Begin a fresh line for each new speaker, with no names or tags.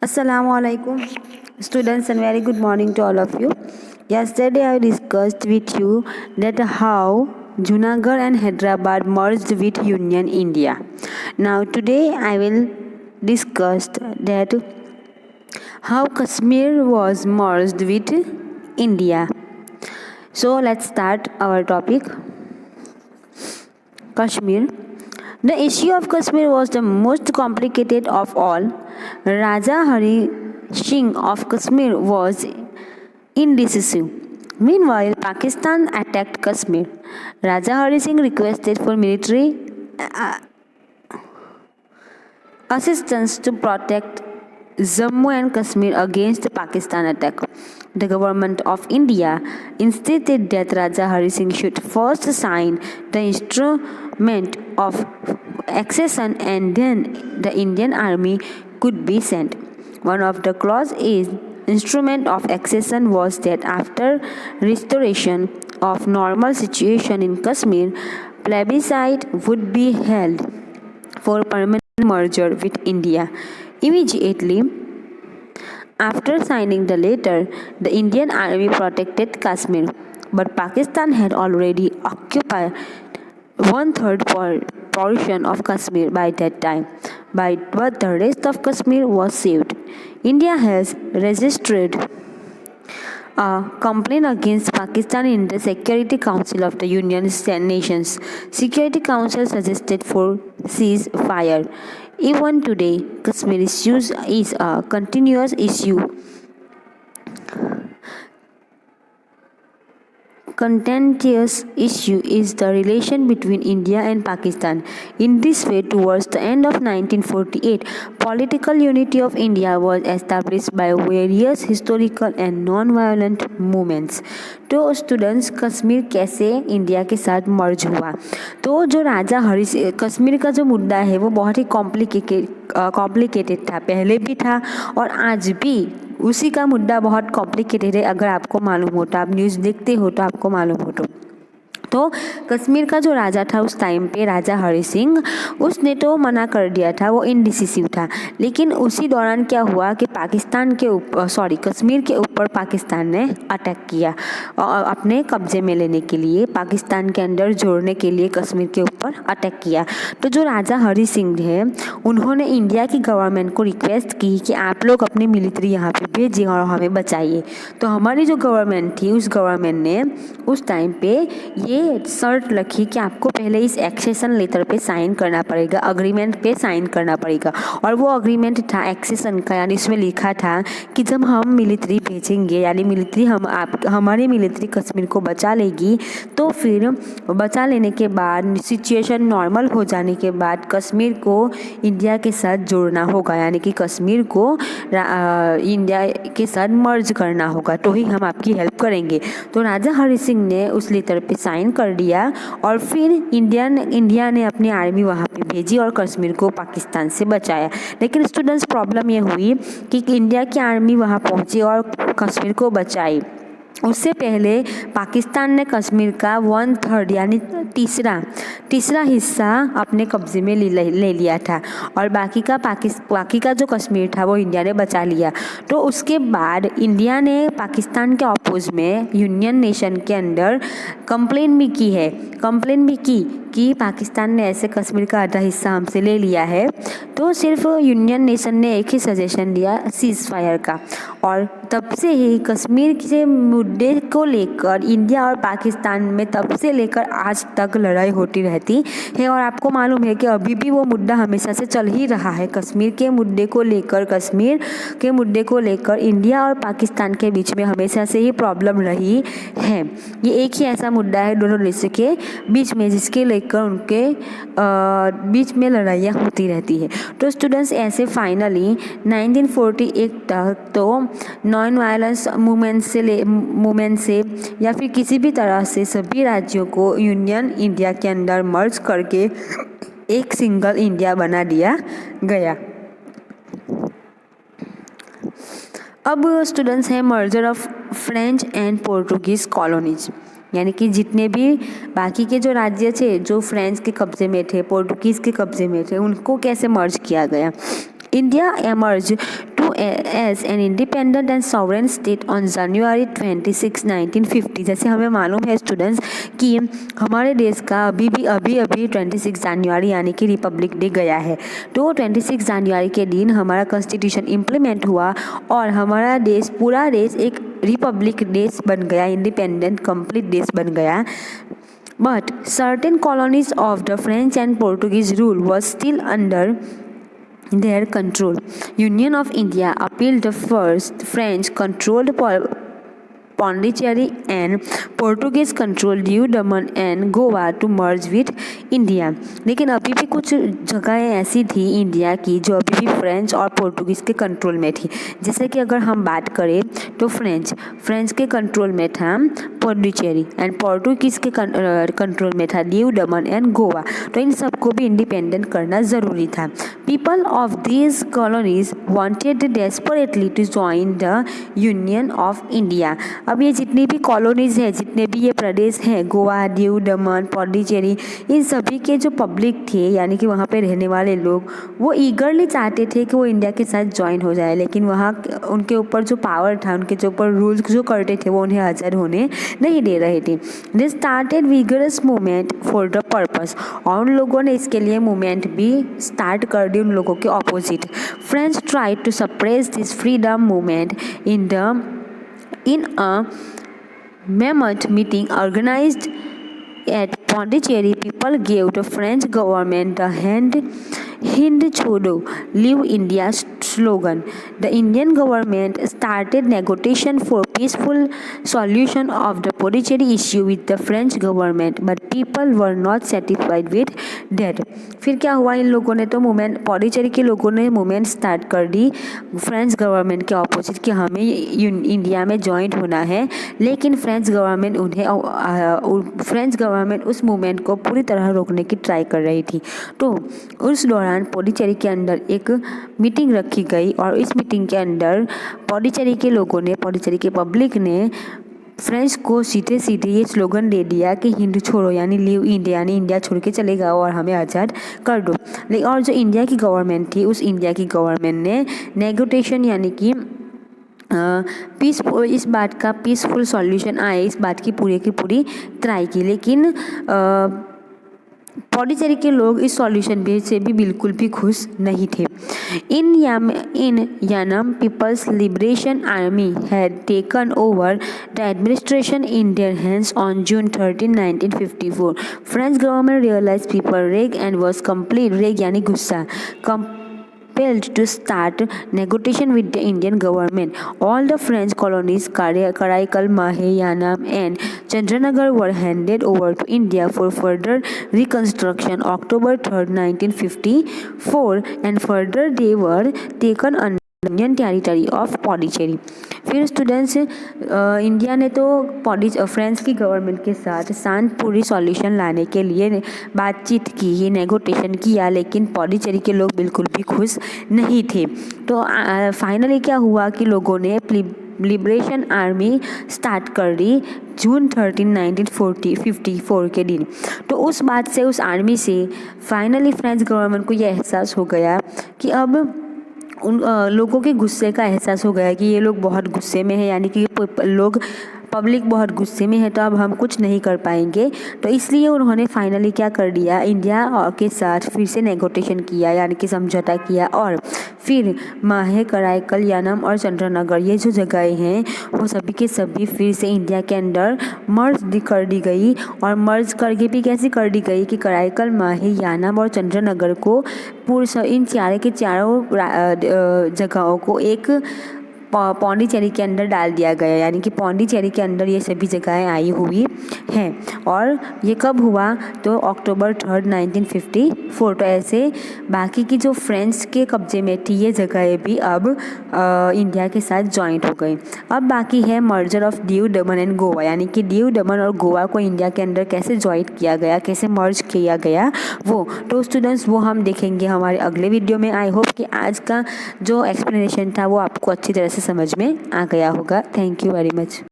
Assalamu alaikum, students, and very good morning to all of you. Yesterday, I discussed with you that how Junagadh and Hyderabad merged with Union India. Now, today, I will discuss that how Kashmir was merged with India. So, let's start our topic. Kashmir. The issue of Kashmir was the most complicated of all. Raja Hari Singh of Kashmir was indecisive. Meanwhile, Pakistan attacked Kashmir. Raja Hari Singh requested for military assistance to protect Jammu and Kashmir against the Pakistan attack. The government of India insisted that Raja Hari Singh should first sign the instrument of accession and then the Indian army could be sent. One of the clauses is instrument of accession was that after restoration of normal situation in Kashmir, plebiscite would be held for permanent merger with India. Immediately after signing the letter, the Indian army protected Kashmir, but Pakistan had already occupied one-third portion of Kashmir by that time, but the rest of Kashmir was saved. India has registered a complaint against Pakistan in the Security Council of the United Nations. Security Council suggested for ceasefire. Even today, Kashmir issues is a continuous issue. Contentious issue is the relation between India and Pakistan. In this way, towards the end of 1948, political unity of India was established by various historical and non-violent movements. तो students, Kashmir कैसे India के साथ मर्ज हुआ? तो जो राजा हरि कश्मीर का जो मुद्दा है वो बहुत ही कॉम्प्लिकेटेड था, पहले भी था और आज भी उसी का मुद्दा बहुत कॉम्प्लिकेटेड है. अगर आपको मालूम हो तो, आप न्यूज़ देखते हो तो आपको मालूम हो तो कश्मीर का जो राजा था उस टाइम पे, राजा हरि सिंह, उसने तो मना कर दिया था, वो इनडिसिसिव था. लेकिन उसी दौरान क्या हुआ कि पाकिस्तान के ऊपर कश्मीर के ऊपर पाकिस्तान ने अटैक किया अपने कब्जे में लेने के लिए, पाकिस्तान के अंदर जोड़ने के लिए कश्मीर के ऊपर अटैक किया. तो जो राजा हरि सिंह है उन्होंने इंडिया की गवर्नमेंट को रिक्वेस्ट की कि आप लोग अपनी मिलिट्री यहाँ पे भेजिए और हमें बचाइए. तो हमारी जो गवर्नमेंट थी उस गवर्नमेंट ने उस टाइम पे ये शर्त रखी कि आपको पहले इस एक्सेशन लेटर पे साइन करना पड़ेगा, अग्रीमेंट पे साइन करना पड़ेगा. और वो अग्रीमेंट था एक्सेशन का, यानी इसमें लिखा था कि जब हम मिलिट्री भेजेंगे, यानी मिलिट्री हमारी मिलिट्री कश्मीर को बचा लेगी, तो फिर बचा लेने के बाद सिचुएशन नॉर्मल हो जाने के बाद कश्मीर को इंडिया के साथ जोड़ना होगा, यानी कि कश्मीर को इंडिया के साथ मर्ज करना होगा, तो ही हम आपकी हेल्प करेंगे. तो राजा हरि सिंह ने उस लेटर पे साइन कर दिया और फिर इंडिया ने अपनी आर्मी वहाँ पे भेजी और कश्मीर को पाकिस्तान से बचाया. लेकिन स्टूडेंट्स, प्रॉब्लम ये हुई कि इंडिया की आर्मी वहाँ पहुँची और कश्मीर को बचाई. उससे पहले पाकिस्तान ने कश्मीर का 1/3 यानी तीसरा हिस्सा अपने कब्जे में ले लिया था और बाकी का जो कश्मीर था वो इंडिया ने बचा लिया. तो उसके बाद इंडिया ने पाकिस्तान के अपोज में यूनियन नेशन के अंदर कंप्लेन भी की कि पाकिस्तान ने ऐसे कश्मीर का आधा हिस्सा हमसे ले लिया है. तो सिर्फ यूनियन नेशन ने एक ही सजेशन दिया, सीज फायर का. और तब से ही कश्मीर के मुद्दे को लेकर इंडिया और पाकिस्तान में तब से लेकर आज तक लड़ाई होती रहती है. और आपको मालूम है कि अभी भी वो मुद्दा हमेशा से चल ही रहा है. कश्मीर के मुद्दे को लेकर इंडिया और पाकिस्तान के बीच में हमेशा से ही प्रॉब्लम रही है. ये एक ही ऐसा मुद्दा है दोनों देशों के बीच में जिसके लेकर उनके बीच में लड़ाइयाँ होती रहती है. तो स्टूडेंट्स, ऐसे फाइनली 1948 तक तो नॉन वायलेंस मूवमेंट से या फिर किसी भी तरह से सभी राज्यों को यूनियन इंडिया के अंदर मर्ज करके एक सिंगल इंडिया बना दिया गया. अब स्टूडेंट्स हैं merger of French and Portuguese colonies, यानी कि जितने भी बाकी के जो राज्य थे जो फ्रेंच के कब्जे में थे, पोर्टुगीज के कब्जे में थे, उनको कैसे मर्ज किया गया. India emerge to as an independent and sovereign state on January 26, 1950। जैसे हमें मालूम है स्टूडेंट्स कि हमारे देश का अभी 26 जनवरी यानी कि रिपब्लिक डे गया है। तो 26 जनवरी के दिन हमारा कॉन्स्टिट्यूशन इम्प्लीमेंट हुआ और हमारा देश पूरा देश एक रिपब्लिक देश बन गया, इंडिपेंडेंट कंप्लीट देश बन गया। But certain colonies of the French and Portuguese rule was still under their control. Union of India appealed the first French controlled Pondicherry and Portuguese controlled Diu Daman and Goa to merge with India। लेकिन अभी भी कुछ जगहें ऐसी थी India की जो अभी भी फ्रेंच और पोर्टुगीज़ के कंट्रोल में थी। जैसे कि अगर हम बात करें तो फ्रेंच के कंट्रोल में था पौंडीचेरी एंड पोर्टुगीज़ के कंट्रोल में था दीव दमन एंड गोवा। तो इन सबको भी इंडिपेंडेंट करना ज़रूरी था। People of these colonies wanted desperately to join the union of India. अब ये जितनी भी कॉलोनीज़ हैं, जितने भी ये प्रदेश हैं, गोवा, दीव दमन, पौंडीचेरी, इन सभी के जो पब्लिक थे यानी कि वहाँ पे रहने वाले लोग वो ईगरली चाहते थे कि वो इंडिया के साथ ज्वाइन हो जाए, लेकिन वहाँ उनके ऊपर जो पावर था, उनके जो ऊपर रूल्स जो करते थे वो उन्हें आज़ाद होने नहीं दे रहे थे। They started vigorous movement for the purpose, और उन लोगों ने इसके लिए मूवमेंट भी स्टार्ट कर दी उन लोगों के opposite. French tried to suppress this freedom movement in a mammoth meeting organized at Pondicherry. People gave the French government the Hind Chodo, Leave India slogan. The Indian government started negotiation for peaceful solution of the Pondicherry issue with the French government, but people were not satisfied with that। फिर क्या हुआ, इन लोगों ने तो movement, Pondicherry के लोगों ने movement start कर दी फ्रेंच गवर्नमेंट के ऑपोजिट कि हमें इंडिया में ज्वाइन होना है, लेकिन फ्रेंच गवर्नमेंट उस मूवमेंट को पूरी तरह रोकने की ट्राई कर रही थी। तो उस दौरान पौंडीचेरी के अंदर एक मीटिंग रखी गई और इस मीटिंग के अंदर पौंडीचेरी के लोगों ने, पौंडीचेरी के पब्लिक ने फ्रेंच को सीधे ये स्लोगन दे दिया कि हिंद छोड़ो यानी लीव इंडिया, यानी इंडिया छोड़ के चले जाओ और हमें आज़ाद कर दो। लेकिन और जो इंडिया की गवर्नमेंट थी, उस इंडिया की गवर्नमेंट ने नेगोटिएशन यानी कि इस बात का पीसफुल सॉल्यूशन आए, इस बात की पूरी ट्राई की, लेकिन पौंडीचेरी के लोग इस सॉल्यूशन से भी बिल्कुल भी खुश नहीं थे। In Yanam people's liberation army had taken over the administration in their hands on June 13, 1954। French government realise people rage and was complete, rage यानी गुस्सा, compelled to start negotiation with the Indian government. All the French colonies Karaikal, Mahe, Yanam and Chandranagar were handed over to India for further reconstruction October 3rd, 1954 and further they were taken under union territory of Pondicherry. फिर students India ने तो French की government के साथ शांतपूर्ण solution लाने के लिए बातचीत की, नेगोटिएशन किया, लेकिन पौंडीचेरी के लोग बिल्कुल भी खुश नहीं थे। तो फाइनली क्या हुआ कि लोगों ने लिबरेशन आर्मी स्टार्ट कर दी जून 13, 1954 के दिन। तो उस बात से, उस आर्मी से फाइनली फ्रेंच गवर्नमेंट को यह एहसास हो गया कि अब उन लोगों के गुस्से का एहसास हो गया कि ये लोग बहुत गुस्से में हैं, यानी कि लोग पब्लिक बहुत गुस्से में है, तो अब हम कुछ नहीं कर पाएंगे। तो इसलिए उन्होंने फाइनली क्या कर दिया, इंडिया के साथ फिर से नेगोटिएशन किया यानी कि समझौता किया, और फिर माहे, कराईकल, यानम और चंद्रनगर ये जो जगहें हैं वो सभी के सभी फिर से इंडिया के अंदर मर्ज कर दी गई। और मर्ज करके भी कैसे कर दी गई कि कराईकल, माहे, यानम और चंद्रनगर को इन चारों जगहों को एक पौंडीचेरी के अंदर डाल दिया गया, यानी कि पौंडीचेरी के अंदर ये सभी जगहें आई हुई हैं। और ये कब हुआ, तो अक्टूबर 3rd, 1954। तो ऐसे बाकी की जो फ्रेंच के कब्जे में थी ये जगहें भी अब इंडिया के साथ जॉइंट हो गई। अब बाकी है merger of Diu Daman and Goa, यानी कि दीव दमन और गोवा को इंडिया के अंदर कैसे जॉइंट किया गया, कैसे मर्ज किया गया वो। तो स्टूडेंट्स वो हम देखेंगे हमारे अगले वीडियो में। आई होप कि आज का जो एक्सप्लेनेशन था वो आपको अच्छी तरह से समझ में आ गया होगा। Thank you very much.